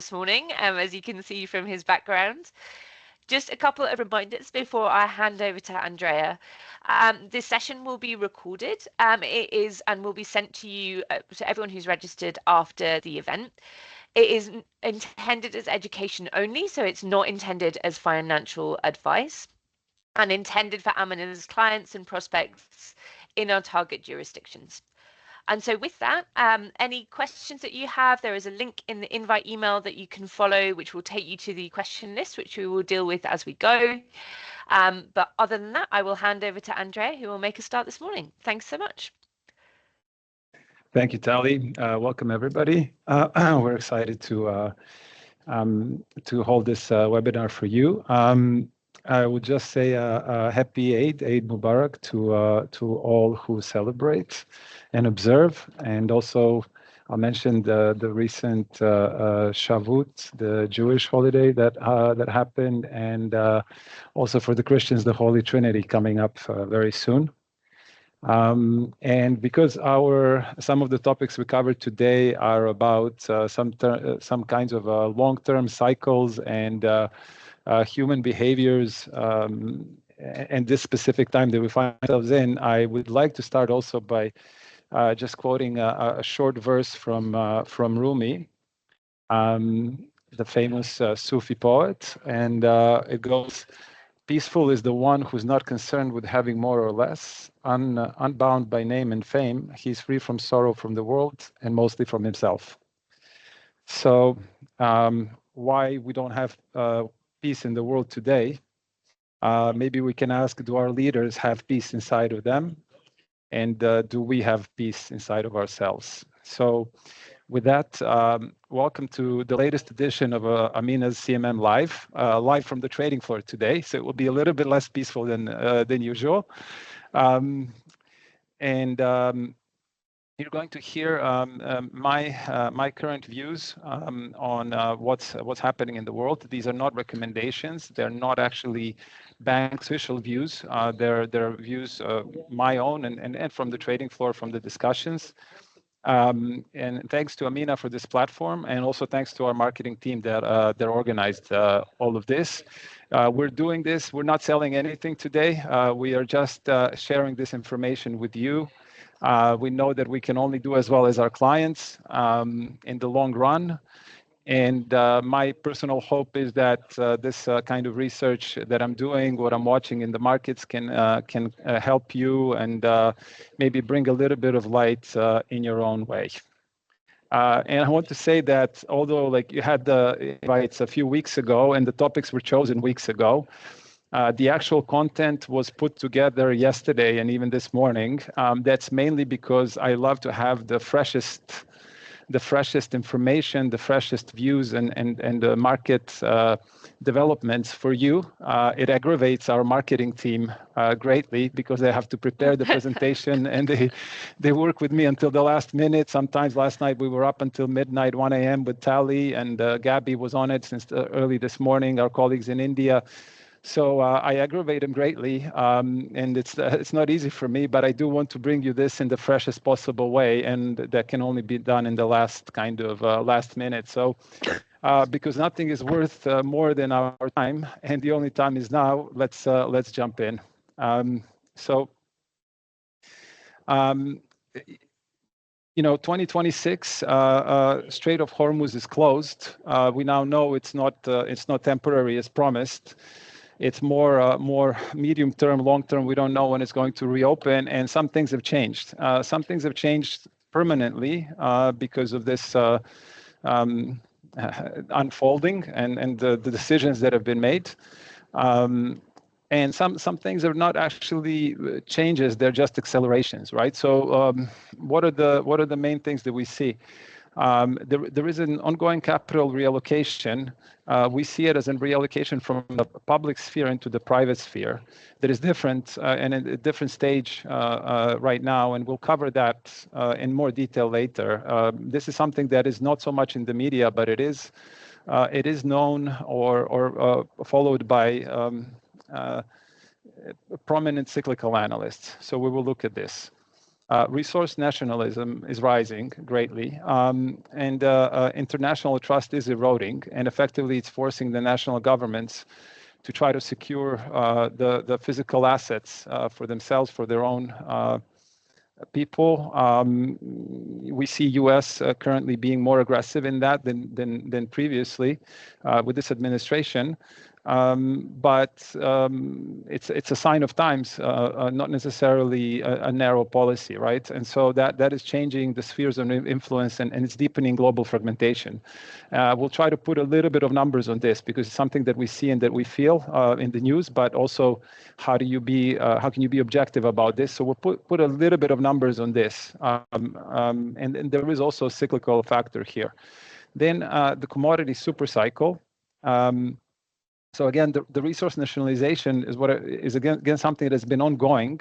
this morning, as you can see from his background. Just a couple of reminders before I hand over to Andreja. This session will be recorded. It is and will be sent to you, to everyone who's registered after the event. It is intended as education only, so it's not intended as financial advice, and intended for Amina's clients and prospects in our target jurisdictions. And so with that, any questions that you have, there is a link in the invite email that you can follow, which will take you to the question list, which we will deal with as we go. But other than that, I will hand over to Andreja, who will make a start this morning. Thanks so much. Thank you, Tali. Welcome, everybody. We're excited to hold this webinar for you. I would just say a happy Eid Mubarak to all who celebrate and observe, and also I'll mention the recent Shavuot, the Jewish holiday that happened, and also for the Christians, the Holy Trinity coming up very soon. And because some of the topics we covered today are about some kinds of long-term cycles and human behaviors, and this specific time that we find ourselves in, I would like to start also by just quoting a short verse from Rumi, the famous Sufi poet, and it goes, "Peaceful is the one who's not concerned with having more or less, unbound by name and fame. He's free from sorrow from the world and mostly from himself." So why we don't have peace in the world today? Maybe we can ask, do our leaders have peace inside of them? And do we have peace inside of ourselves? So with that, welcome to the latest edition of Amina's CMM Live, live from the trading floor today. So it will be a little bit less peaceful than usual. You're going to hear my current views on what's happening in the world. These are not recommendations. They're not actually bank's official views. They're views my own and from the trading floor, from the discussions. And thanks to Amina for this platform, and also thanks to our marketing team that organized all of this. We're doing this. We're not selling anything today. We are just sharing this information with you. We know that we can only do as well as our clients in the long run. And my personal hope is that this kind of research that I'm doing, what I'm watching in the markets, can help you and maybe bring a little bit of light in your own way. And I want to say that although you had the invites a few weeks ago and the topics were chosen weeks ago, the actual content was put together yesterday and even this morning. That's mainly because I love to have the freshest information, the freshest views and the market developments for you. It aggravates our marketing team greatly because they have to prepare the presentation and they work with me until the last minute. Sometimes last night we were up until midnight, 1 a.m. with Tali, and Gabby was on it since early this morning, our colleagues in India. So I aggravate them greatly, and it's not easy for me, but I do want to bring you this in the freshest possible way, and that can only be done in the last last minute. So because nothing is worth more than our time, and the only time is now, let's jump in. 2026, Strait of Hormuz is closed. We now know it's not temporary as promised. It's more medium term, long term. We don't know when it's going to reopen, and some things have changed. Some things have changed permanently because of this unfolding and the decisions that have been made. And some things are not actually changes; they're just accelerations, right? So, what are the main things that we see? There is an ongoing capital reallocation. We see it as a reallocation from the public sphere into the private sphere. That is different and in a different stage right now, and we'll cover that in more detail later. This is something that is not so much in the media, but it is known or followed by prominent cyclical analysts. So we will look at this. Resource nationalism is rising greatly, and international trust is eroding, and effectively it's forcing the national governments to try to secure the physical assets for themselves, for their own people. We see U.S. Currently being more aggressive in that than previously with this administration. But it's a sign of times, not necessarily a narrow policy, right? And so that is changing the spheres of influence, and it's deepening global fragmentation. We'll try to put a little bit of numbers on this because it's something that we see and that we feel in the news, but also how can you be objective about this? So we'll put a little bit of numbers on this, and there is also a cyclical factor here. Then the commodity super cycle. So again, the resource nationalization is again something that has been ongoing,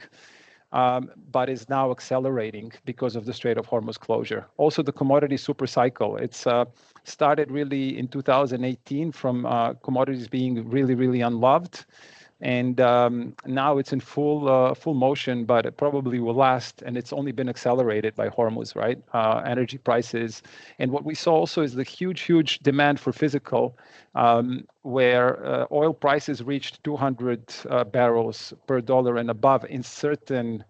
but is now accelerating because of the Strait of Hormuz closure. Also, the commodity super cycle. It's started really in 2018 from commodities being really unloved, and now it's in full motion, but it probably will last, and it's only been accelerated by Hormuz, right? Energy prices, and what we saw also is the huge demand for physical, where oil prices reached 200 barrels per dollar and above in certain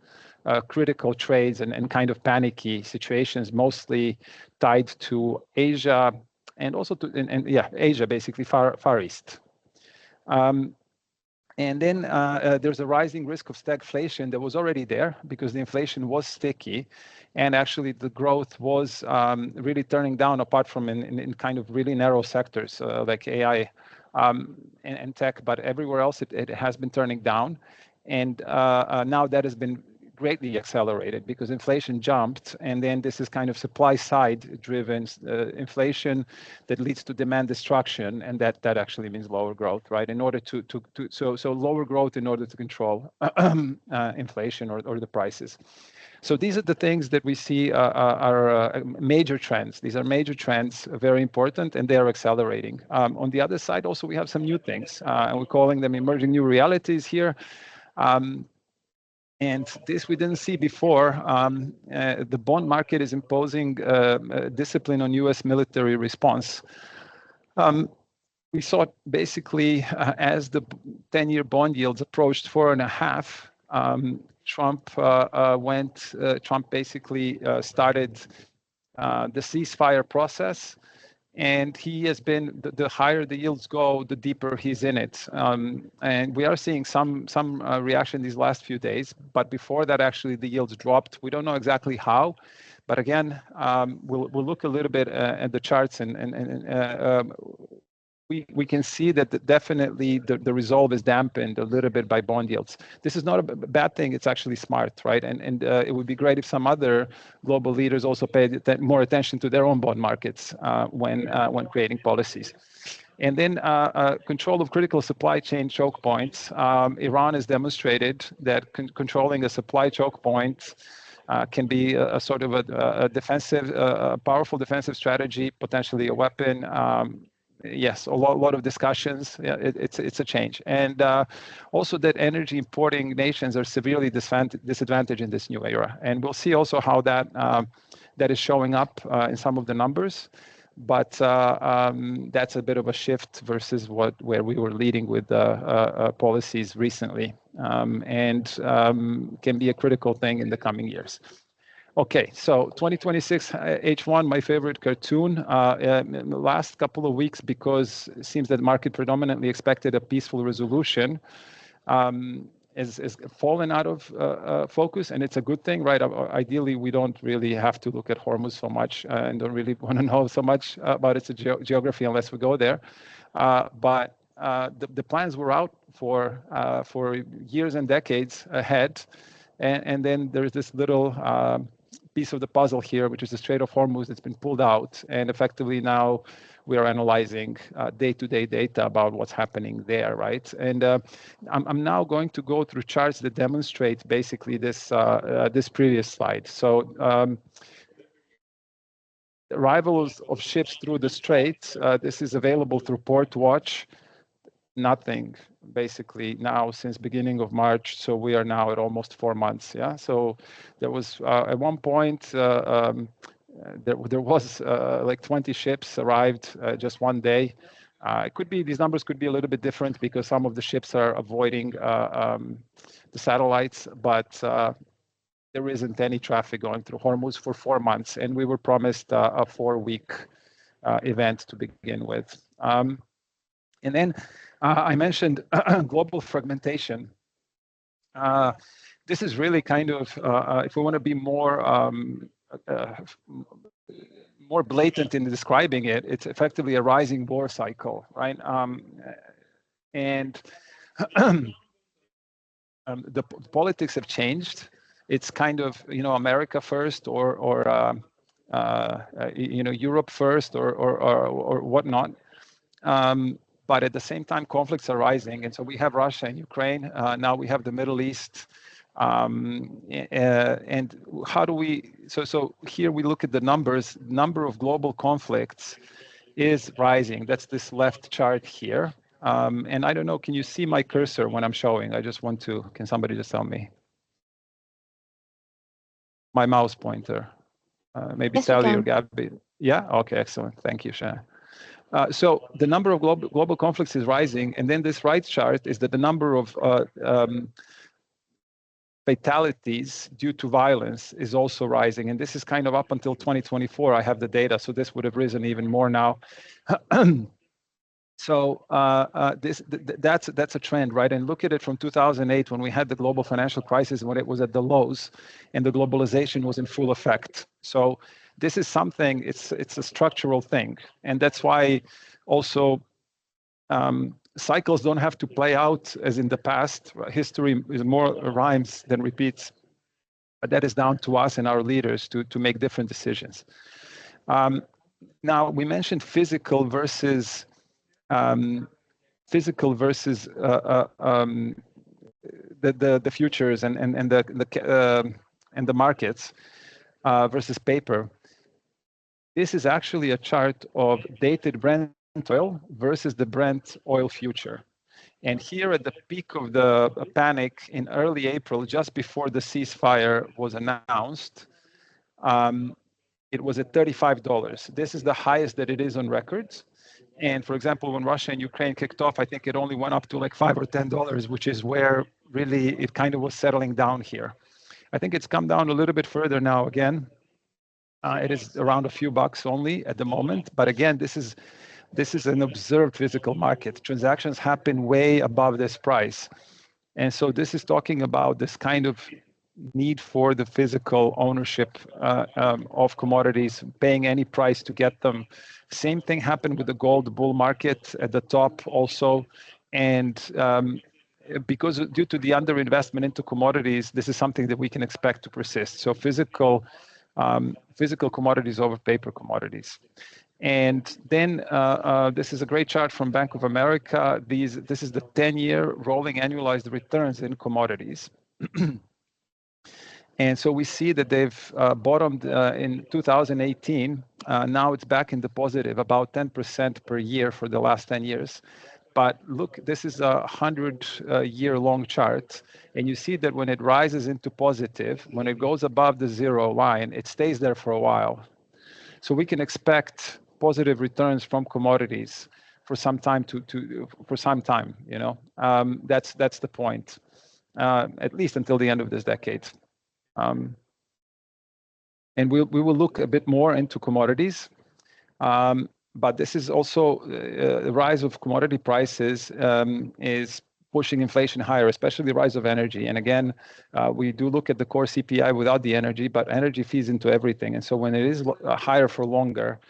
critical trades and kind of panicky situations, mostly tied to Asia and also to Asia, basically Far East. And then there's a rising risk of stagflation that was already there because the inflation was sticky, and actually the growth was really turning down, apart from in kind of really narrow sectors like AI and tech, but everywhere else it has been turning down. And now that has been greatly accelerated because inflation jumped, and then this is kind of supply side driven inflation that leads to demand destruction, and that actually means lower growth, right? In order so lower growth in order to control inflation or the prices. So these are the things that we see are major trends. These are major trends, very important, and they are accelerating. On the other side, also we have some new things, and we're calling them emerging new realities here. And this we didn't see before. The bond market is imposing discipline on U.S. military response. We saw basically as the 10-year bond yields approached 4.5, Trump basically started the ceasefire process. And he has been, the higher the yields go, the deeper he's in it. And we are seeing some reaction these last few days. But before that, actually, the yields dropped. We don't know exactly how. But again, we'll look a little bit at the charts, and we can see that definitely the resolve is dampened a little bit by bond yields. This is not a bad thing. It's actually smart, right? And it would be great if some other global leaders also paid more attention to their own bond markets when creating policies. And then control of critical supply chain choke points. Iran has demonstrated that controlling a supply choke point can be a sort of a defensive, powerful defensive strategy, potentially a weapon. Yes, a lot of discussions. Yeah, it's a change, and also that energy importing nations are severely disadvantaged in this new era, and we'll see also how that is showing up in some of the numbers. But that's a bit of a shift versus where we were leading with policies recently, and can be a critical thing in the coming years. Okay, so 2026 H1, my favorite cartoon. In the last couple of weeks, because it seems that the market predominantly expected a peaceful resolution, is fallen out of focus, and it's a good thing, right? Ideally, we don't really have to look at Hormuz so much and don't really want to know so much about its geography unless we go there. But the plans were out for years and decades ahead, and then there's this little piece of the puzzle here, which is the Strait of Hormuz that's been pulled out, and effectively now we are analyzing day-to-day data about what's happening there, right? And I'm now going to go through charts that demonstrate basically this previous slide. So arrivals of ships through the Strait. This is available through Port Watch. nothing basically now since beginning of March. So we are now at almost 4 months. Yeah. So there was at one point there was like 20 ships arrived just one day. It could be these numbers could be a little bit different because some of the ships are avoiding the satellites, but there isn't any traffic going through Hormuz for 4 months, and we were promised a 4-week event to begin with. And then I mentioned global fragmentation. This is really kind of, if we want to be more blatant in describing it, it's effectively a rising war cycle, right? And the politics have changed. It's kind of, America first or Europe first or whatnot. But at the same time, conflicts are rising. And so we have Russia and Ukraine. Now we have the Middle East. And how do we, so here we look at the numbers. Number of global conflicts is rising. That's this left chart here. And I don't know, can you see my cursor when I'm showing? I just want to, can somebody just tell me? My mouse pointer. Maybe Yes, Sally or Gabby. Yeah, okay, excellent. Thank you, Shannon. So the number of global conflicts is rising, and then this right chart is that the number of fatalities due to violence is also rising, and this is kind of up until 2024. I have the data, so this would have risen even more now. So that's a trend, right? And look at it from 2008 when we had the global financial crisis, when it was at the lows, and the globalization was in full effect. So this is something, it's a structural thing. And that's why also cycles don't have to play out as in the past. History is more rhymes than repeats. But that is down to us and our leaders to make different decisions. Now, we mentioned physical versus the futures and the markets versus paper. This is actually a chart of dated Brent oil versus the Brent oil future. And here at the peak of the panic in early April, just before the ceasefire was announced, it was at $35. This is the highest that it is on record. And for example, when Russia and Ukraine kicked off, I think it only went up to like $5 or $10, which is where really it kind of was settling down here. I think it's come down a little bit further now again. It is around a few bucks only at the moment. But again, this is an observed physical market. Transactions happen way above this price. And so this is talking about this kind of need for the physical ownership of commodities, paying any price to get them. Same thing happened with the gold bull market at the top also. And because due to the underinvestment into commodities, this is something that we can expect to persist. So physical commodities over paper commodities. And then this is a great chart from Bank of America. This is the 10-year rolling annualized returns in commodities. And so we see that they've bottomed in 2018. Now it's back in the positive, about 10% per year for the last 10 years. But look, this is a 100-year-long chart. And you see that when it rises into positive, when it goes above the zero line, it stays there for a while. So we can expect positive returns from commodities for some time for some time, that's the point, at least until the end of this decade. And we will look a bit more into commodities. But this is also the rise of commodity prices is pushing inflation higher, especially the rise of energy. And again, we do look at the core CPI without the energy, but energy feeds into everything. And so when it is higher for longer,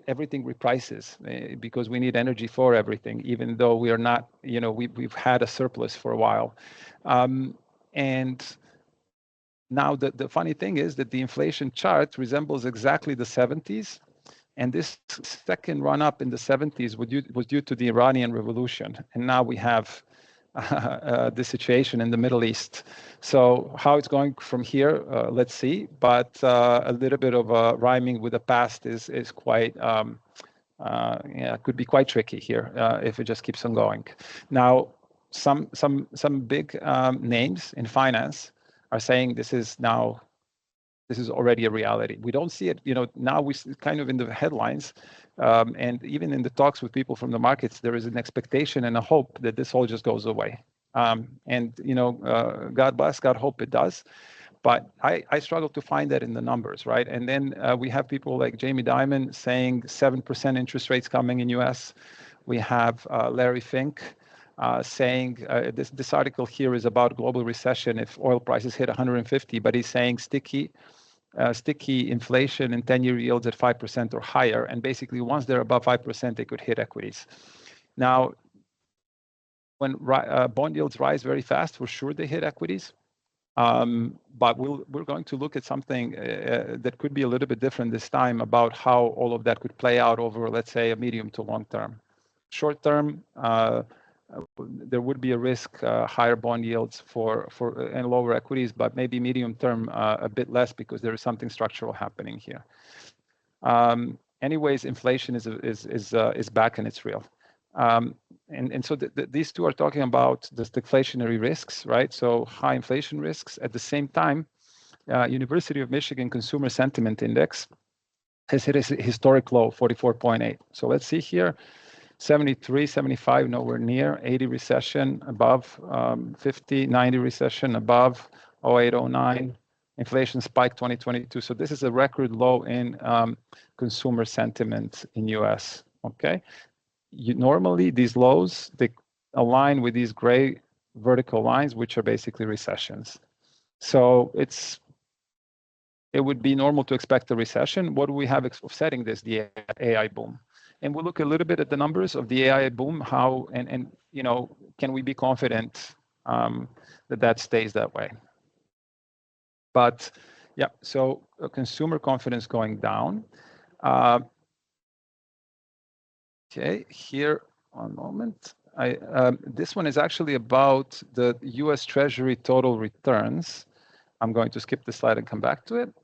everything reprices because we need energy for everything, even though we are not, we've had a surplus for a while. And now the funny thing is that the inflation chart resembles exactly the 70s. And this second run up in the 70s was due to the Iranian Revolution. And now we have the situation in the Middle East. So how it's going from here, let's see. But a little bit of rhyming with the past is quite yeah, could be quite tricky here if it just keeps on going. Now, some big names in finance are saying this is already a reality. We don't see it, now we kind of in the headlines, and even in the talks with people from the markets, there is an expectation and a hope that this all just goes away. And God bless, God hope it does. But I struggle to find that in the numbers, right? And then we have people like Jamie Dimon saying 7% interest rates coming in US. We have Larry Fink saying this article here is about global recession if oil prices hit 150, but he's saying sticky inflation and 10-year yields at 5% or higher. And basically, once they're above 5%, they could hit equities. Now, when bond yields rise very fast, for sure they hit equities. But we're going to look at something that could be a little bit different this time about how all of that could play out over, let's say, a medium to long term. Short term, there would be a risk, higher bond yields and lower equities, but maybe medium term a bit less because there is something structural happening here. Anyways, inflation is back and it's real. And so these two are talking about the deflationary risks, right? So high inflation risks. At the same time, University of Michigan Consumer Sentiment Index has hit a historic low, 44.8. So let's see here, 73, 75, nowhere near, 80 recession above, 50, 90 recession above, 08, 09, inflation spike 2022. So this is a record low in consumer sentiment in US, okay? Normally these lows, they align with these gray vertical lines, which are basically recessions. So it would be normal to expect a recession. What do we have offsetting this? The AI boom. And we'll look a little bit at the numbers of the AI boom, how, and can we be confident that stays that way? But yeah, so consumer confidence going down. Okay, here, one moment. This one is actually about the US Treasury total returns. I'm going to skip the slide and come back to it.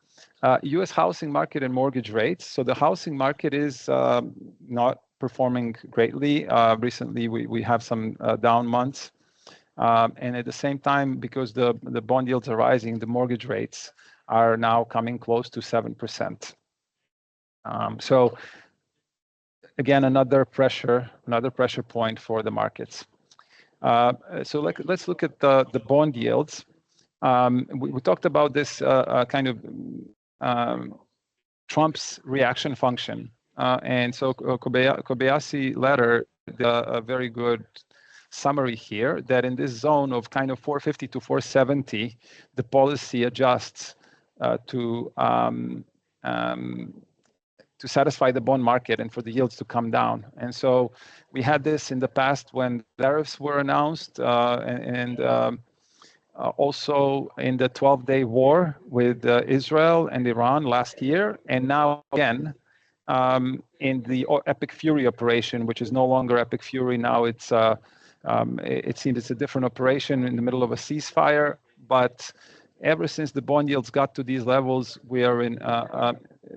US housing market and mortgage rates. So the housing market is not performing greatly. Recently, we have some down months. And at the same time, because the bond yields are rising, the mortgage rates are now coming close to 7%. So again, another pressure point for the markets. So let's look at the bond yields. We talked about this kind of Trump's reaction function. And so Kobayashi letter, a very good summary here, that in this zone of kind of 450 to 470, the policy adjusts to satisfy the bond market and for the yields to come down. And so we had this in the past when tariffs were announced and also in the 12-day war with Israel and Iran last year. And now again, in the Epic Fury operation, which is no longer Epic Fury, now it seems it's a different operation in the middle of a ceasefire. But ever since the bond yields got to these levels, we are in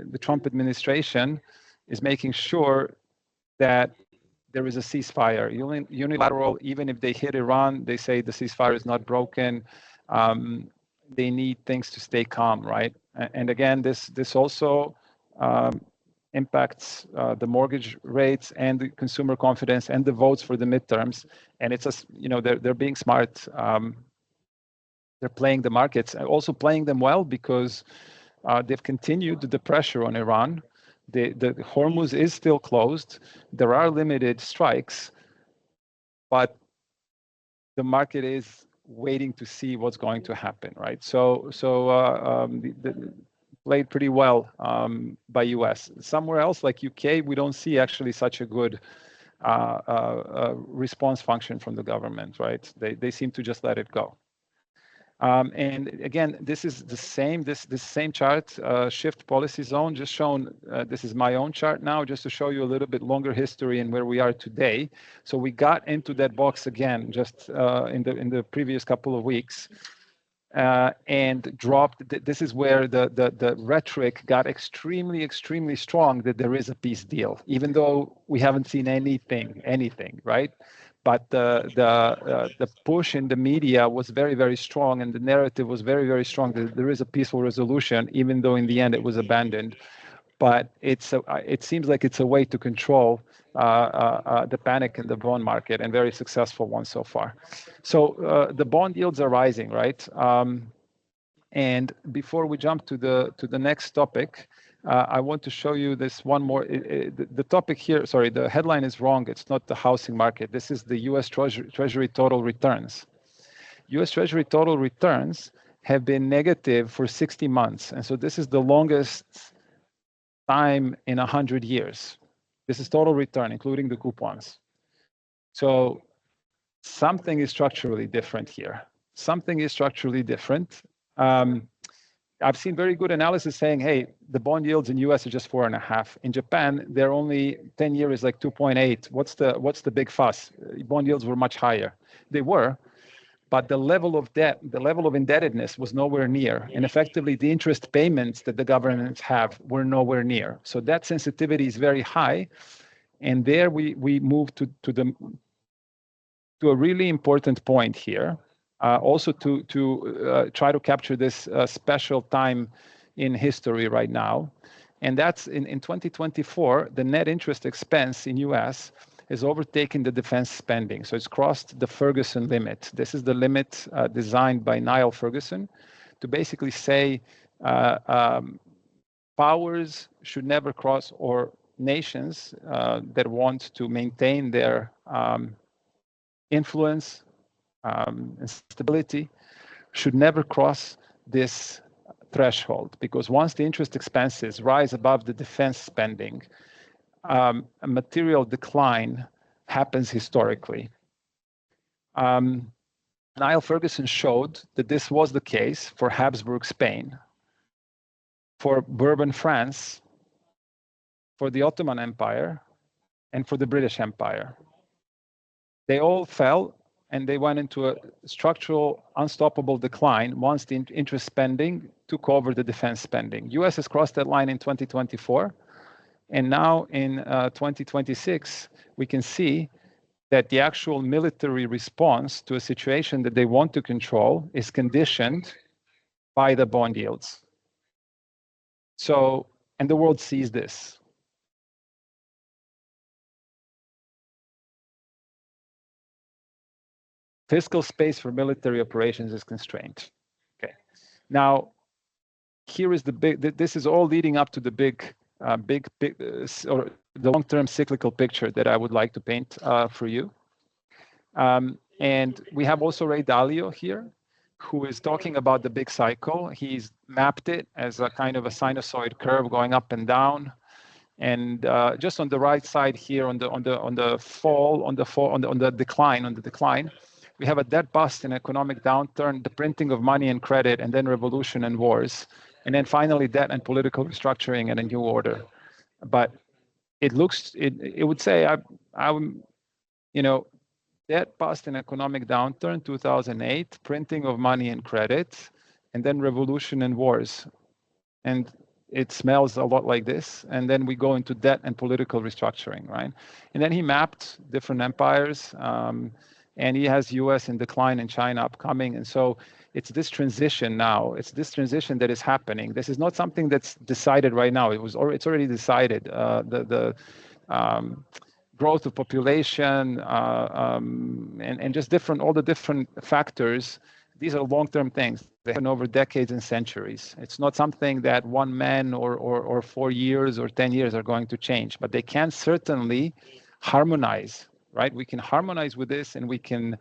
the Trump administration is making sure that there is a ceasefire. Unilateral, even if they hit Iran, they say the ceasefire is not broken. They need things to stay calm, right? And again, this also impacts the mortgage rates and the consumer confidence and the votes for the midterms. And it's just, they're being smart. They're playing the markets, and also playing them well because they've continued the pressure on Iran. The Hormuz is still closed. There are limited strikes, but the market is waiting to see what's going to happen, right? So played pretty well by US. Somewhere else, like UK, we don't see actually such a good response function from the government, right? They seem to just let it go. And again, this is the same, this same chart, shift policy zone, just shown, this is my own chart now, just to show you a little bit longer history and where we are today. So we got into that box again, just in the previous couple of weeks. and dropped. This is where the rhetoric got extremely strong that there is a peace deal, even though we haven't seen anything, right? But the push in the media was very strong, and the narrative was very strong that there is a peaceful resolution, even though in the end it was abandoned. But it seems like it's a way to control the panic in the bond market, and very successful one so far. So the bond yields are rising, right? And before we jump to the next topic, I want to show you this one more. The topic here, sorry, the headline is wrong. It's not the housing market. This is the U.S. Treasury total returns. U.S. Treasury total returns have been negative for 60 months. And so this is the longest time in 100 years. This is total return, including the coupons. So something is structurally different here. Something is structurally different. I've seen very good analysis saying, hey, the bond yields in US are just 4.5. In Japan, they're only 10-year is like 2.8. What's the big fuss? Bond yields were much higher. They were, but the level of debt, the level of indebtedness was nowhere near. And effectively, the interest payments that the governments have were nowhere near. So that sensitivity is very high. And there we move to a really important point here. Also to try to capture this special time in history right now. And that's in 2024, the net interest expense in US has overtaken the defense spending. So it's crossed the Ferguson limit. This is the limit designed by Niall Ferguson to basically say powers should never cross, or nations that want to maintain their influence and stability should never cross this threshold, because once the interest expenses rise above the defense spending, a material decline happens historically. Niall Ferguson showed that this was the case for Habsburg Spain, for Bourbon France, for the Ottoman Empire, and for the British Empire. They all fell, and they went into a structural, unstoppable decline once the interest spending took over the defense spending. US has crossed that line in 2024, and now in 2026, we can see that the actual military response to a situation that they want to control is conditioned by the bond yields. So, and the world sees this. Fiscal space for military operations is constrained. Okay. Now, here is the big. This is all leading up to the big, or the long-term cyclical picture that I would like to paint for you. And we have also Ray Dalio here, who is talking about the big cycle. He's mapped it as a kind of a sinusoid curve going up and down. And just on the right side here, on the decline, we have a debt bust and economic downturn, the printing of money and credit, and then revolution and wars, and then finally debt and political restructuring and a new order. But it looks, it would say, debt bust and economic downturn, 2008, printing of money and credit, and then revolution and wars. And it smells a lot like this. And then we go into debt and political restructuring, right? And then he mapped different empires, and he has US in decline and China upcoming. And so it's this transition now. It's this transition that is happening. This is not something that's decided right now. It's already decided. The growth of population and just all the different factors. These are long-term things. They happen over decades and centuries. It's not something that one man or 4 years or 10 years are going to change, but they can certainly harmonize, right? We can harmonize with this, and we can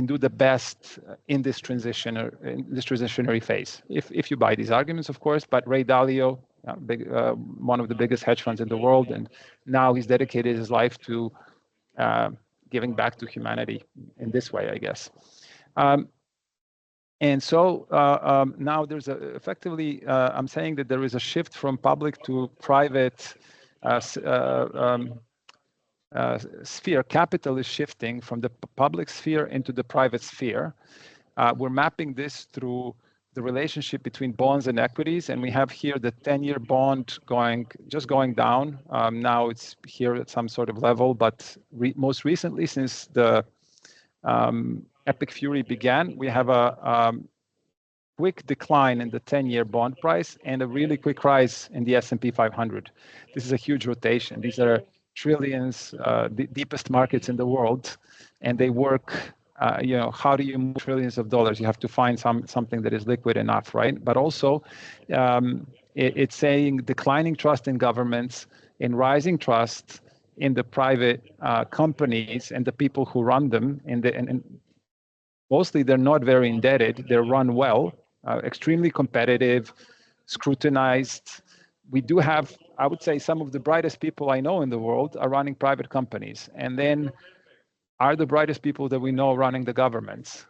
do the best in this transitionary phase. If you buy these arguments, of course. But Ray Dalio, one of the biggest hedge funds in the world, and now he's dedicated his life to giving back to humanity in this way, I guess. And so now there's effectively, I'm saying that there is a shift from public to private sphere. Capital is shifting from the public sphere into the private sphere. We're mapping this through the relationship between bonds and equities, and we have here the 10-year bond just going down. Now it's here at some sort of level, but most recently, since the Epic Fury began, we have a quick decline in the 10-year bond price and a really quick rise in the S&P 500. This is a huge rotation. These are trillions, the deepest markets in the world, and they work. How do you move trillions of dollars? You have to find something that is liquid enough, right? But also, it's saying declining trust in governments, in rising trust in the private companies and the people who run them, and mostly they're not very indebted. They're run well, extremely competitive, scrutinized. We do have, I would say, some of the brightest people I know in the world are running private companies, and then are the brightest people that we know running the governments.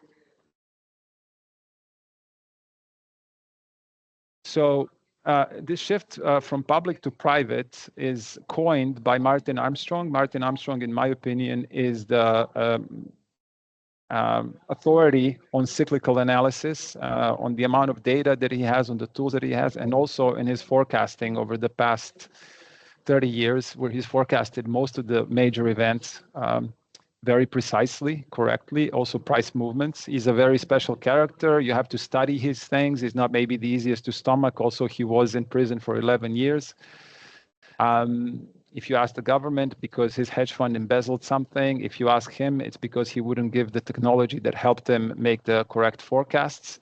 So this shift from public to private is coined by Martin Armstrong. Martin Armstrong, in my opinion, is the authority on cyclical analysis, on the amount of data that he has, on the tools that he has, and also in his forecasting over the past 30 years, where he's forecasted most of the major events very precisely, correctly, also price movements. He's a very special character. You have to study his things. He's not maybe the easiest to stomach. Also, he was in prison for 11 years. If you ask the government, because his hedge fund embezzled something, if you ask him, it's because he wouldn't give the technology that helped him make the correct forecasts.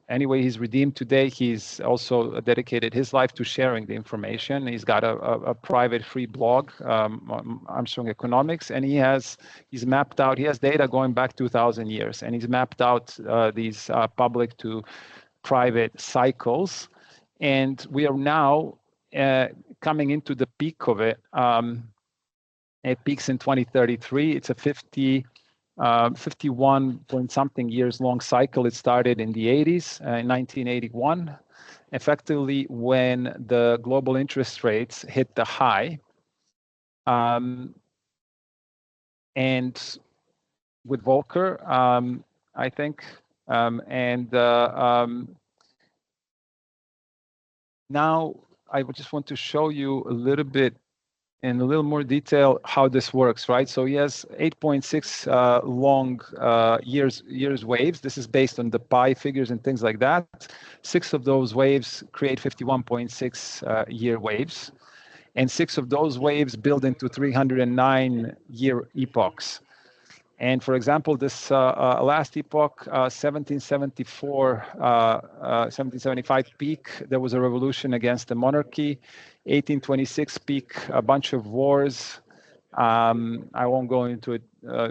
Anyway, he's redeemed today. He's also dedicated his life to sharing the information. He's got a private free blog, Armstrong Economics, and he's mapped out, he has data going back 2,000 years, and he's mapped out these public to private cycles. And we are now coming into the peak of it. It peaks in 2033. It's a 51 point something years long cycle. It started in the 80s, in 1981, effectively when the global interest rates hit the high. And with Volcker, I think, now I just want to show you a little bit in a little more detail how this works, right? So he has 8.6 long years waves. This is based on the pi figures and things like that. 6 of those waves create 51.6 year waves, and 6 of those waves build into 309 year epochs. And for example, this last epoch, 1775 peak, there was a revolution against the monarchy. 1826 peak, a bunch of wars. I won't go into it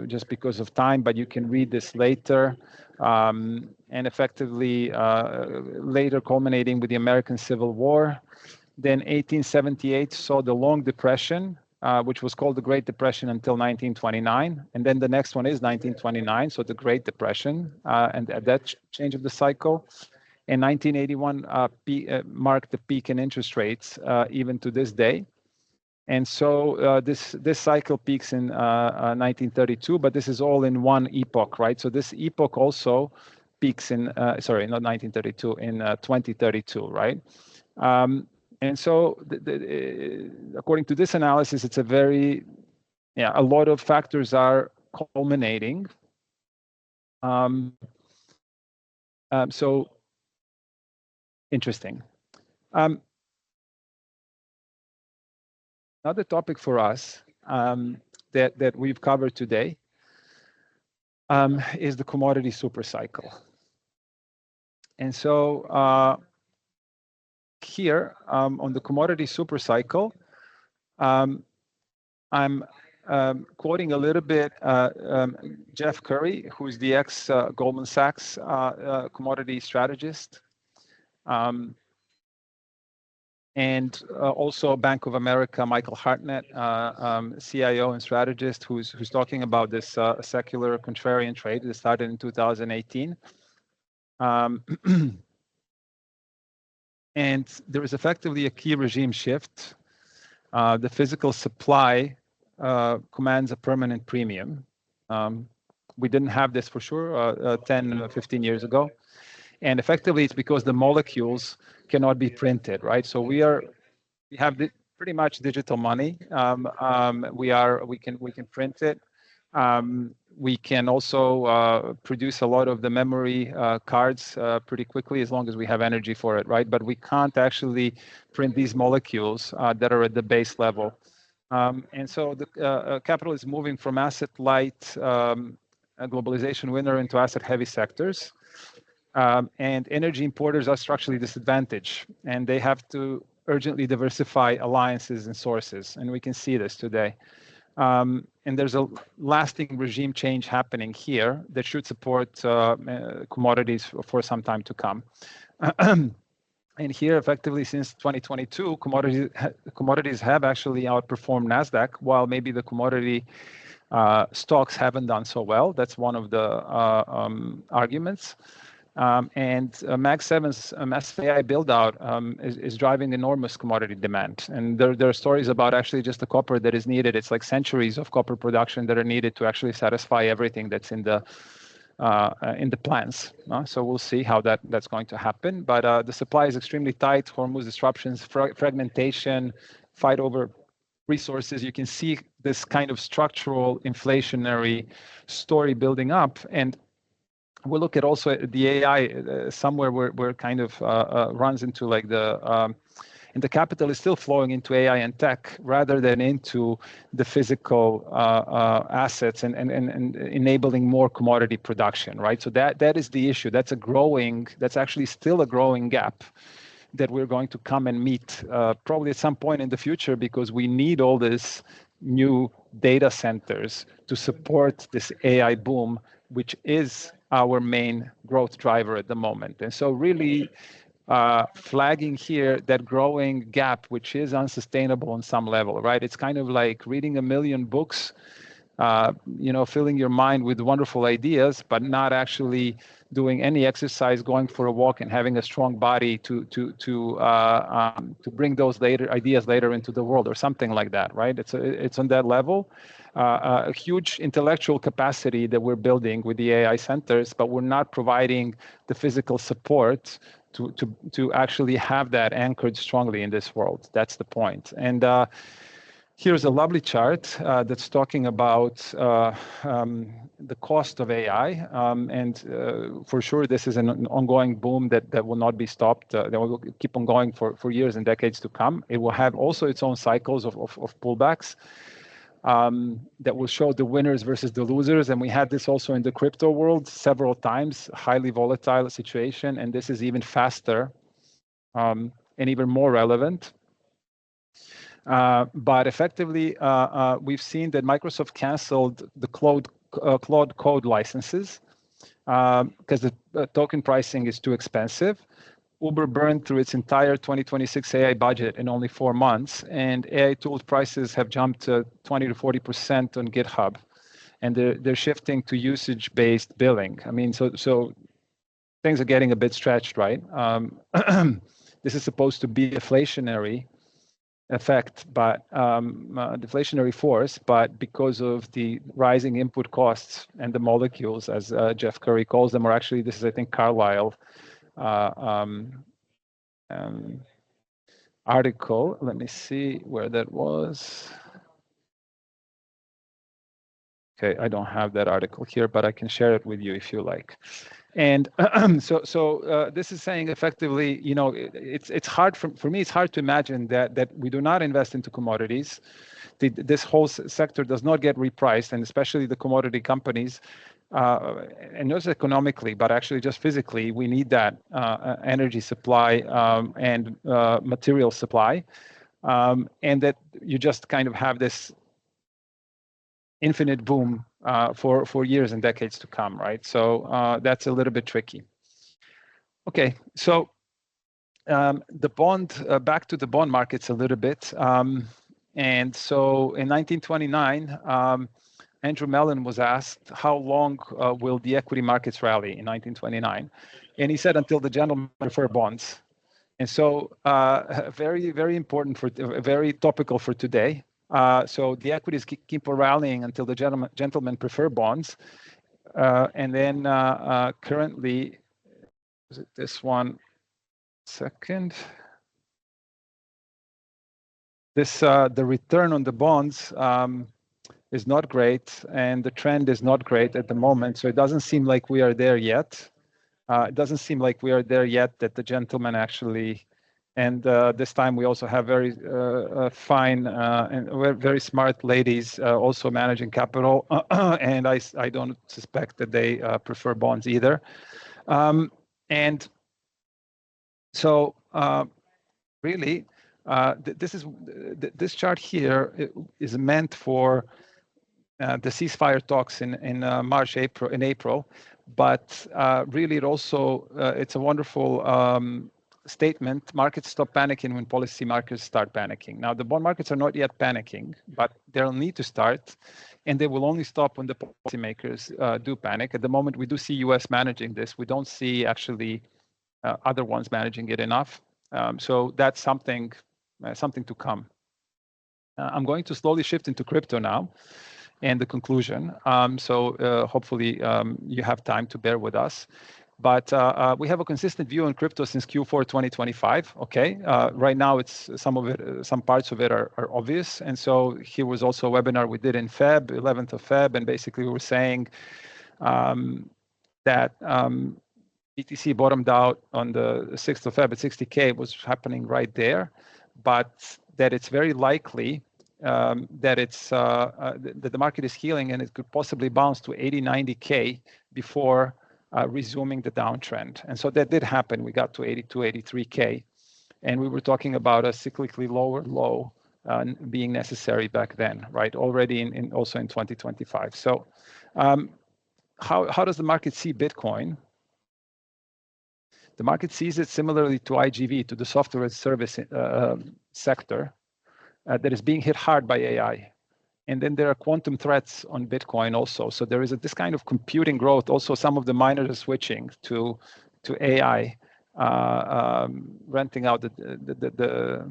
just because of time, but you can read this later. And effectively later culminating with the American Civil War. Then 1878 saw the Long Depression, which was called the Great Depression until 1929. And then the next one is 1929, so the Great Depression, and that change of the cycle. And 1981 marked the peak in interest rates, even to this day. And so this cycle peaks in 1932, but this is all in one epoch, right? So this epoch also peaks in, sorry, not 1932, in 2032, right? And so according to this analysis, it's a very, a lot of factors are culminating. So interesting. Another topic for us that we've covered today is the commodity super cycle. And so here on the commodity super cycle, I'm quoting a little bit Jeff Curry, who's the ex-Goldman Sachs commodity strategist. And also Bank of America, Michael Hartnett, CIO and strategist, who's talking about this secular contrarian trade that started in 2018. And there is effectively a key regime shift. The physical supply commands a permanent premium. We didn't have this for sure 10, 15 years ago. And effectively, it's because the molecules cannot be printed, right? So we have pretty much digital money. We can print it. We can also produce a lot of the memory cards pretty quickly as long as we have energy for it, right? But we can't actually print these molecules that are at the base level. And so the capital is moving from asset-light globalization winner into asset-heavy sectors. And energy importers are structurally disadvantaged, and they have to urgently diversify alliances and sources. And we can see this today. And there's a lasting regime change happening here that should support commodities for some time to come. And here, effectively, since 2022, commodities have actually outperformed NASDAQ, while maybe the commodity stocks haven't done so well. That's one of the arguments. And Mag 7's massive AI build-out is driving enormous commodity demand. And there are stories about actually just the copper that is needed. It's like centuries of copper production that are needed to actually satisfy everything that's in the plans. So we'll see how that's going to happen. But the supply is extremely tight. Hormuz disruptions, fragmentation, fight over resources. You can see this kind of structural inflationary story building up. And we'll look at also the AI somewhere where kind of runs into like and the capital is still flowing into AI and tech rather than into the physical assets and enabling more commodity production, right? So that is the issue. That's actually still a growing gap that we're going to come and meet probably at some point in the future, because we need all this new data centers to support this AI boom, which is our main growth driver at the moment. And so really flagging here that growing gap, which is unsustainable on some level, right? It's kind of like reading a million books, filling your mind with wonderful ideas, but not actually doing any exercise, going for a walk, and having a strong body to bring those ideas later into the world, or something like that, right? It's on that level. A huge intellectual capacity that we're building with the AI centers, but we're not providing the physical support to actually have that anchored strongly in this world. That's the point. And here's a lovely chart that's talking about the cost of AI. For sure, this is an ongoing boom that will not be stopped. That will keep on going for years and decades to come. It will have also its own cycles of pullbacks that will show the winners versus the losers. And we had this also in the crypto world several times, highly volatile situation. And this is even faster and even more relevant. But effectively, we've seen that Microsoft canceled the Claude Code licenses because the token pricing is too expensive. Uber burned through its entire 2026 AI budget in only 4 months, and AI tools prices have jumped to 20 to 40% on GitHub, and they're shifting to usage-based billing. I mean, so things are getting a bit stretched, right? This is supposed to be deflationary effect, but deflationary force, but because of the rising input costs and the molecules, as Jeff Curry calls them, or actually this is, I think, Carlyle article. Let me see where that was. Okay, I don't have that article here, but I can share it with you if you like. And so this is saying effectively, it's hard for me. It's hard to imagine that we do not invest into commodities. This whole sector does not get repriced, and especially the commodity companies. And not just economically, but actually just physically, we need that energy supply and material supply, and that you just kind of have this infinite boom for years and decades to come, right? So that's a little bit tricky. Okay, so back to the bond markets a little bit. And so in 1929, Andrew Mellon was asked, how long will the equity markets rally in 1929? And he said, until the gentlemen prefer bonds. And so very, very important, very topical for today. So the equities keep on rallying until the gentlemen prefer bonds. And then currently, is it this one? Second. This the return on the bonds is not great, and the trend is not great at the moment. So it doesn't seem like we are there yet. It doesn't seem like we are there yet that the gentleman actually, and this time we also have very fine and very smart ladies also managing capital, and I don't suspect that they prefer bonds either. And so really, this chart here is meant for the ceasefire talks in March, April, but really it also it's a wonderful statement. Markets stop panicking when policy markets start panicking. Now the bond markets are not yet panicking, but they'll need to start, and they will only stop when the policymakers do panic. At the moment, we do see U.S. managing this. We don't see actually other ones managing it enough. So that's something to come. I'm going to slowly shift into crypto now and the conclusion. So hopefully you have time to bear with us. But we have a consistent view on crypto since Q4 2025. Okay, right now it's some parts of it are obvious. And so here was also a webinar we did in Feb, 11th of Feb, and basically we were saying that BTC bottomed out on the 6th of Feb at 60K, was happening right there, but that it's very likely that the market is healing and it could possibly bounce to 80, 90K before resuming the downtrend. And so that did happen. We got to 82, 83K, and we were talking about a cyclically lower low being necessary back then, right? Already also in 2025. So how does the market see Bitcoin? The market sees it similarly to IGV, to the software as service sector that is being hit hard by AI. And then there are quantum threats on Bitcoin also. So there is this kind of computing growth. Also, some of the miners are switching to AI, renting out the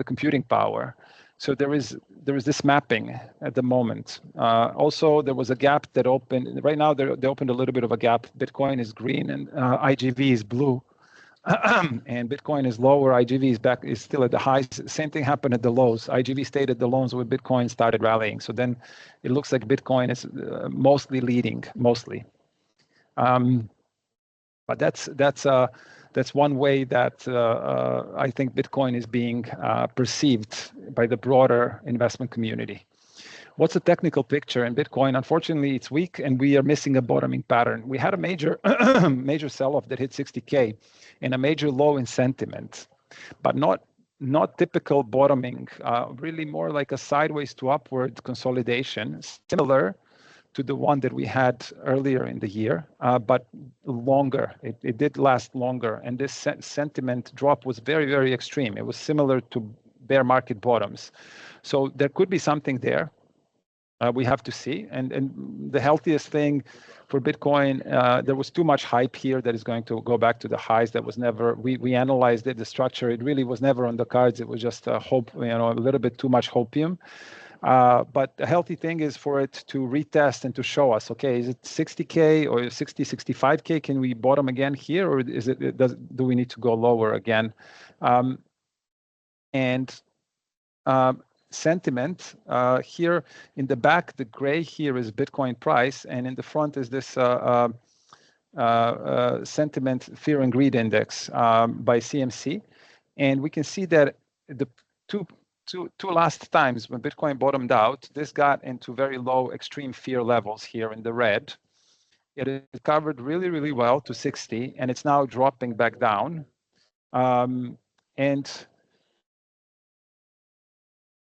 computing power. So there is this mapping at the moment. Also, there was a gap that opened. Right now, they opened a little bit of a gap. Bitcoin is green and IGV is blue. And Bitcoin is lower, IGV is still at the highs. Same thing happened at the lows. IGV stayed at the lows where Bitcoin started rallying. So then it looks like Bitcoin is mostly leading, mostly. But that's one way that I think Bitcoin is being perceived by the broader investment community. What's the technical picture in Bitcoin? Unfortunately, it's weak, and we are missing a bottoming pattern. We had a major major sell-off that hit 60K and a major low in sentiment, but not typical bottoming, really more like a sideways to upward consolidation, similar to the one that we had earlier in the year, but longer. It did last longer, and this sentiment drop was very, very extreme. It was similar to bear market bottoms. So there could be something there. We have to see. And the healthiest thing for Bitcoin, there was too much hype here that is going to go back to the highs. That was never, we analyzed it, the structure, it really was never on the cards. It was just a hope, a little bit too much hopium. But the healthy thing is for it to retest and to show us, okay, is it 60K or 60, 65K? Can we bottom again here, or do we need to go lower again? Sentiment here in the back, the gray here is Bitcoin price, and in the front is this sentiment fear and greed index by CMC, and we can see that the two last times when Bitcoin bottomed out, this got into very low extreme fear levels here in the red. It recovered really, really well to 60, and it's now dropping back down. And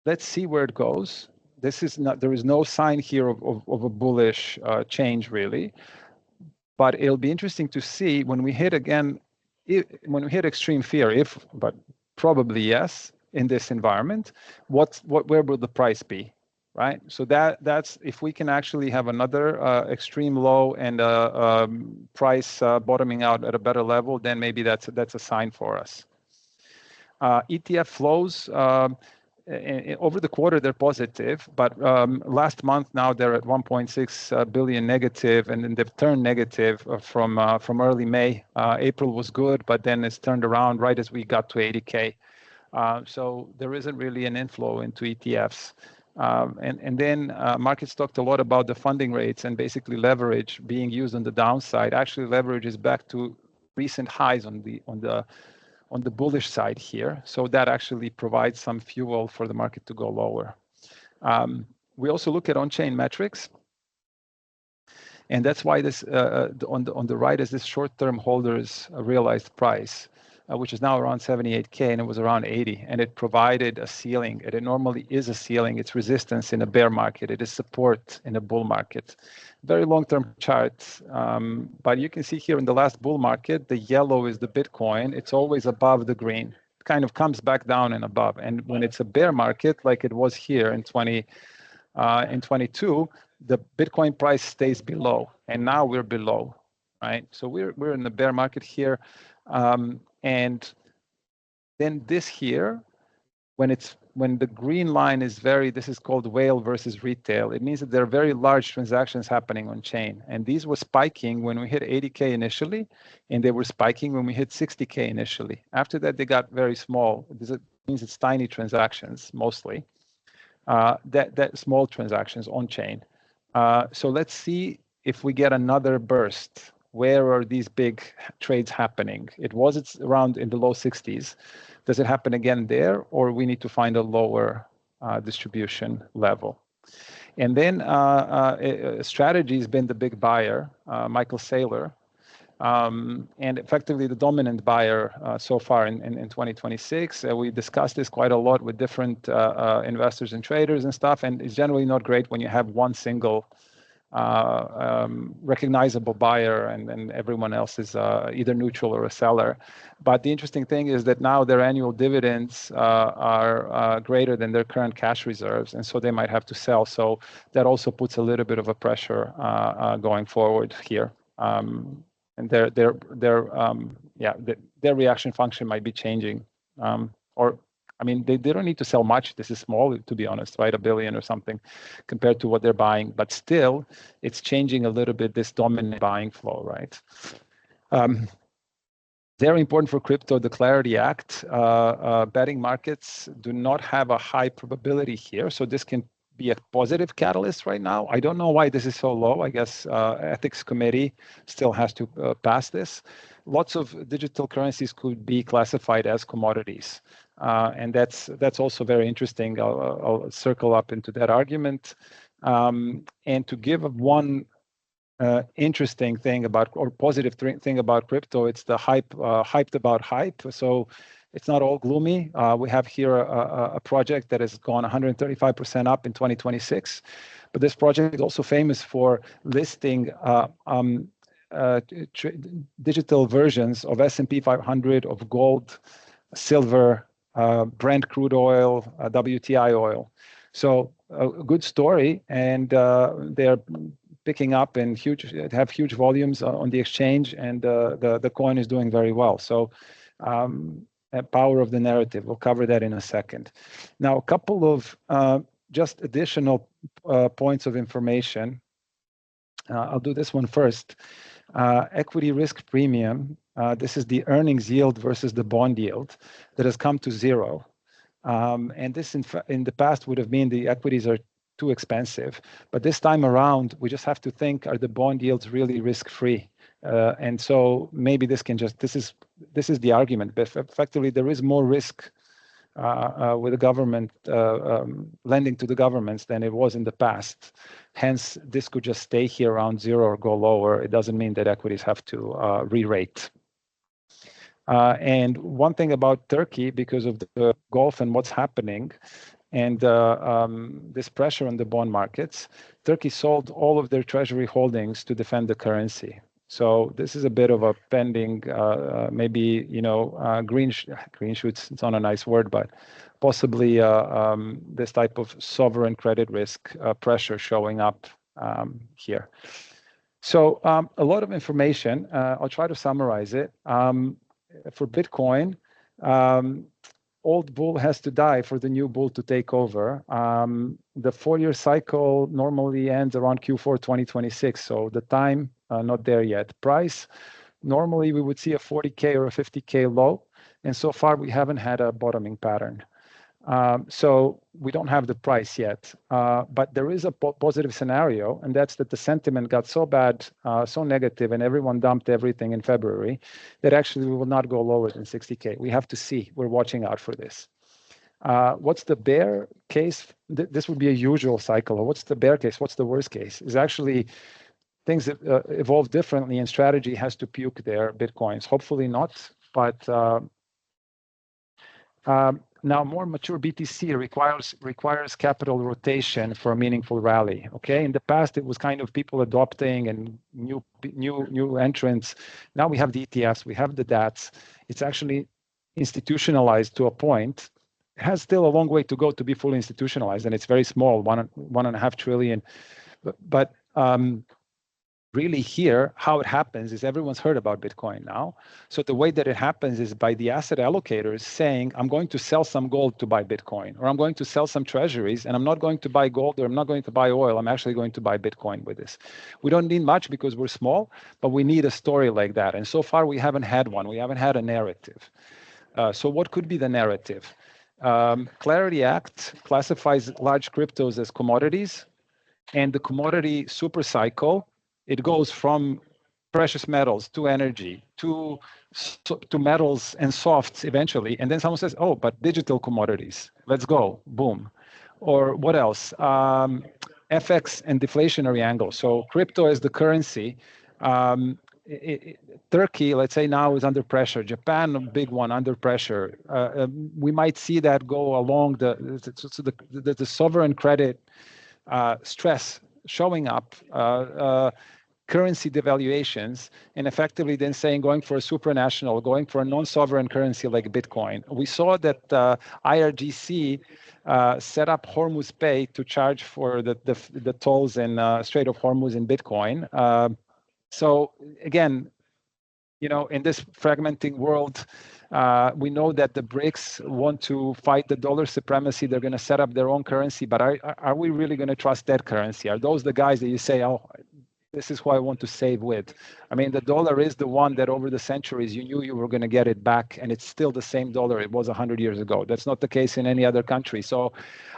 let's see where it goes. There is no sign here of a bullish change really, but it'll be interesting to see when we hit again, when we hit extreme fear, but probably yes, in this environment, where will the price be, right? So that's if we can actually have another extreme low and price bottoming out at a better level, then maybe that's a sign for us. ETF flows. over the quarter, they're positive, but last month now they're at 1.6 billion negative, and then they've turned negative from early May. April was good, but then it's turned around right as we got to 80K. So there isn't really an inflow into ETFs. And then markets talked a lot about the funding rates and basically leverage being used on the downside. Actually, leverage is back to recent highs on the bullish side here. So that actually provides some fuel for the market to go lower. We also look at on-chain metrics. And that's why this on the right is this short-term holders realized price, which is now around 78K, and it was around 80, and it provided a ceiling. It normally is a ceiling. It's resistance in a bear market. It is support in a bull market. Very long-term chart, but you can see here in the last bull market, the yellow is the Bitcoin. It's always above the green. It kind of comes back down and above. And when it's a bear market, like it was here in 22, the Bitcoin price stays below, and now we're below, right? So we're in the bear market here. And then this here, when the green line is this is called whale versus retail. It means that there are very large transactions happening on chain. And these were spiking when we hit 80K initially, and they were spiking when we hit 60K initially. After that, they got very small. This means it's tiny transactions mostly, that small transactions on chain. So let's see if we get another burst. Where are these big trades happening? It's around in the low 60s. Does it happen again there, or we need to find a lower distribution level? And then strategy has been the big buyer, Michael Saylor, and effectively the dominant buyer so far in 2026. We discussed this quite a lot with different investors and traders and stuff, and it's generally not great when you have one single recognizable buyer and everyone else is either neutral or a seller. But the interesting thing is that now their annual dividends are greater than their current cash reserves, and so they might have to sell. So that also puts a little bit of a pressure going forward here. And their reaction function might be changing, or I mean, they don't need to sell much. This is small, to be honest, right? $1 billion or something compared to what they're buying. But still, it's changing a little bit, this dominant buying flow, right? Very important for crypto, the Clarity Act. Betting markets do not have a high probability here. So this can be a positive catalyst right now. I don't know why this is so low. I guess ethics committee still has to pass this. Lots of digital currencies could be classified as commodities. And that's also very interesting. I'll circle up into that argument. And to give one interesting thing about, or positive thing about crypto, it's the hyped about hype. So it's not all gloomy. We have here a project that has gone 135% up in 2026. But this project is also famous for listing digital versions of S&P 500, of gold, silver, Brent crude oil, WTI oil. So a good story, and they're picking up and have huge volumes on the exchange, and the coin is doing very well. So power of the narrative, we'll cover that in a second. Now, a couple of just additional points of information. I'll do this one first. Equity risk premium, this is the earnings yield versus the bond yield that has come to zero. And this in the past would have been the equities are too expensive. But this time around, we just have to think, are the bond yields really risk-free? And so maybe this is the argument. But effectively, there is more risk with the government lending to the governments than it was in the past. Hence, this could just stay here around zero or go lower. It doesn't mean that equities have to re-rate. And one thing about Turkey, because of the Gulf and what's happening, and this pressure on the bond markets, Turkey sold all of their treasury holdings to defend the currency. So this is a bit of a pending, maybe, green shoots. It's not a nice word, but possibly this type of sovereign credit risk pressure showing up here. So a lot of information. I'll try to summarize it. For Bitcoin, old bull has to die for the new bull to take over. The 4-year cycle normally ends around Q4 2026, so the time not there yet. Price, normally we would see a 40K or a 50K low, and so far we haven't had a bottoming pattern. So we don't have the price yet, but there is a positive scenario, and that's that the sentiment got so bad, so negative, and everyone dumped everything in February, that actually we will not go lower than 60K. We have to see. We're watching out for this. What's the bear case? This would be a usual cycle. What's the bear case? What's the worst case? Is actually things that evolve differently, and strategy has to puke their Bitcoins. Hopefully not, but now, more mature BTC requires capital rotation for a meaningful rally. Okay, in the past it was kind of people adopting and new entrants. Now we have the ETFs, we have the DATs. It's actually institutionalized to a point. It has still a long way to go to be fully institutionalized, and it's very small, 1.5 trillion. But really here, how it happens is everyone's heard about Bitcoin now. So the way that it happens is by the asset allocators saying, I'm going to sell some gold to buy Bitcoin, or I'm going to sell some treasuries, and I'm not going to buy gold, or I'm not going to buy oil. I'm actually going to buy Bitcoin with this. We don't need much because we're small, but we need a story like that. And so far, we haven't had one. We haven't had a narrative. So what could be the narrative? Clarity Act classifies large cryptos as commodities, and the commodity super cycle, it goes from precious metals to energy to metals and softs eventually. And then someone says, oh, but digital commodities, let's go, boom. Or what else? FX and deflationary angle. So crypto as the currency. Turkey, let's say now, is under pressure. Japan, a big one, under pressure. We might see that go along the sovereign credit stress showing up, currency devaluations, and effectively then saying going for a supranational, going for a non-sovereign currency like Bitcoin. We saw that IRGC set up Hormuz Pay to charge for the tolls in Strait of Hormuz in Bitcoin. So again, you know, in this fragmenting world, we know that the BRICS want to fight the dollar supremacy. They're going to set up their own currency, but are we really going to trust that currency? Are those the guys that you say, oh, this is who I want to save with? I mean, the dollar is the one that over the centuries you knew you were going to get it back, and it's still the same dollar it was 100 years ago. That's not the case in any other country. So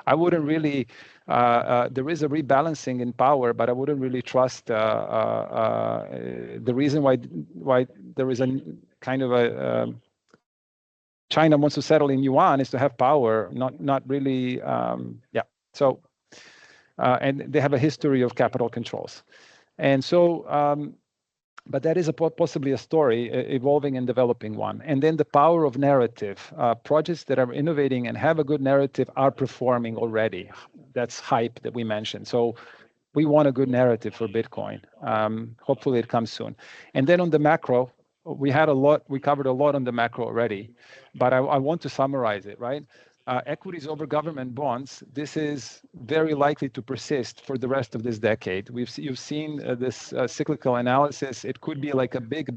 I wouldn't really, there is a rebalancing in power, but I wouldn't really trust the reason why there is a kind of a, China wants to settle in yuan is to have power, not really, yeah. So, and they have a history of capital controls. And so, but that is possibly a story, evolving and developing one. And then the power of narrative. Projects that are innovating and have a good narrative are performing already. That's hype that we mentioned. So we want a good narrative for Bitcoin. Hopefully it comes soon. And then on the macro, we covered a lot on the macro already, but I want to summarize it, right? Equities over government bonds, this is very likely to persist for the rest of this decade. You've seen this cyclical analysis. It could be like a big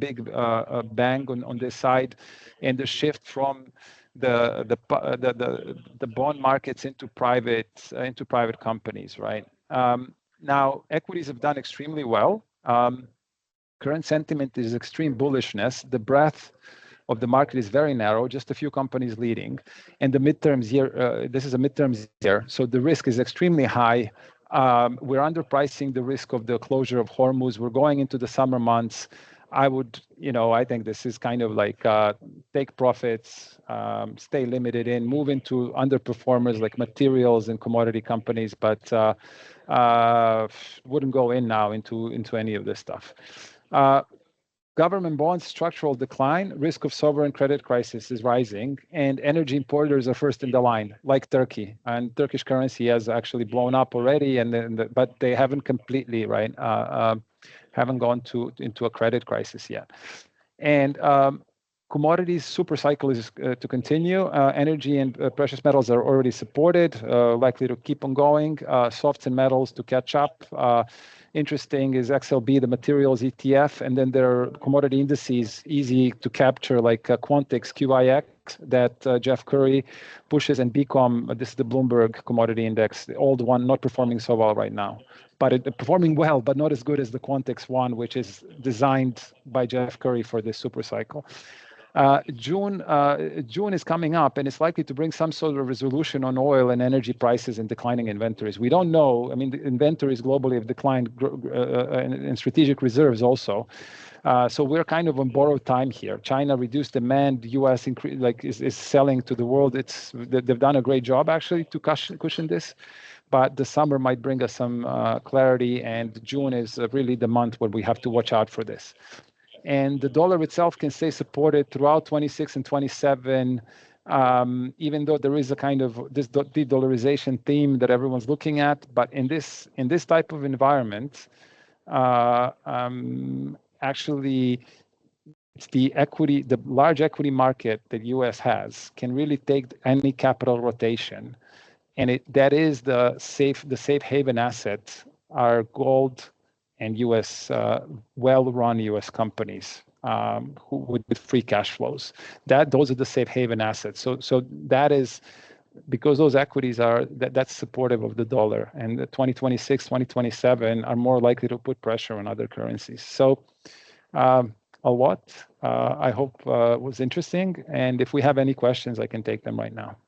bang on this side, and the shift from the bond markets into private companies, right? Now, equities have done extremely well. Current sentiment is extreme bullishness. The breadth of the market is very narrow, just a few companies leading. And the midterms year, this is a midterms year, so the risk is extremely high. We're underpricing the risk of the closure of Hormuz. We're going into the summer months. I think this is kind of like take profits, stay limited in, move into underperformers like materials and commodity companies, but wouldn't go in now into any of this stuff. Government bonds, structural decline, risk of sovereign credit crisis is rising, and energy importers are first in the line, like Turkey. And Turkish currency has actually blown up already, but they haven't completely, right? Haven't gone into a credit crisis yet. And commodities super cycle is to continue. Energy and precious metals are already supported, likely to keep on going. Softs and metals to catch up. Interesting is XLB, the materials ETF, and then there are commodity indices easy to capture like Quantix, QIX, that Jeff Curry pushes, and BCOM, this is the Bloomberg Commodity Index, the old one, not performing so well right now, but performing well, but not as good as the Quantex one, which is designed by Jeff Curry for this super cycle. June is coming up, and it's likely to bring some sort of resolution on oil and energy prices and declining inventories. We don't know. I mean, the inventories globally have declined, and strategic reserves also. So we're kind of on borrowed time here. China reduced demand. U.S. is selling to the world. They've done a great job actually to cushion this. But the summer might bring us some clarity, and June is really the month where we have to watch out for this. And the dollar itself can stay supported throughout 26 and 27, even though there is a kind of this de-dollarization theme that everyone's looking at. But in this type of environment, actually, it's the large equity market that U.S. has can really take any capital rotation, and that is the safe haven asset are gold and U.S. well-run U.S. companies with free cash flows. Those are the safe haven assets. So that is because those equities are that's supportive of the dollar, and the 2026, 2027 are more likely to put pressure on other currencies. So a lot. I hope was interesting, and if we have any questions, I can take them right now.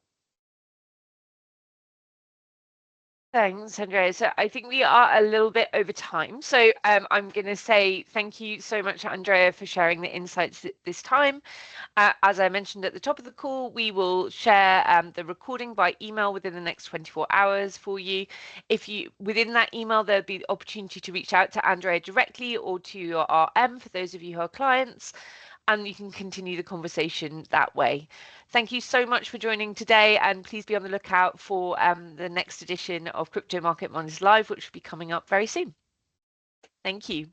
Thanks, Andreja. So I think we are a little bit over time. So I'm going to say thank you so much, Andreja, for sharing the insights this time. As I mentioned at the top of the call, we will share the recording by email within the next 24 hours for you. Within that email, there'll be the opportunity to reach out to Andreja directly or to your RM for those of you who are clients, and you can continue the conversation that way. Thank you so much for joining today, and please be on the lookout for the next edition of Crypto Market Mondays Live, which will be coming up very soon. Thank you.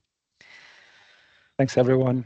Thanks, everyone.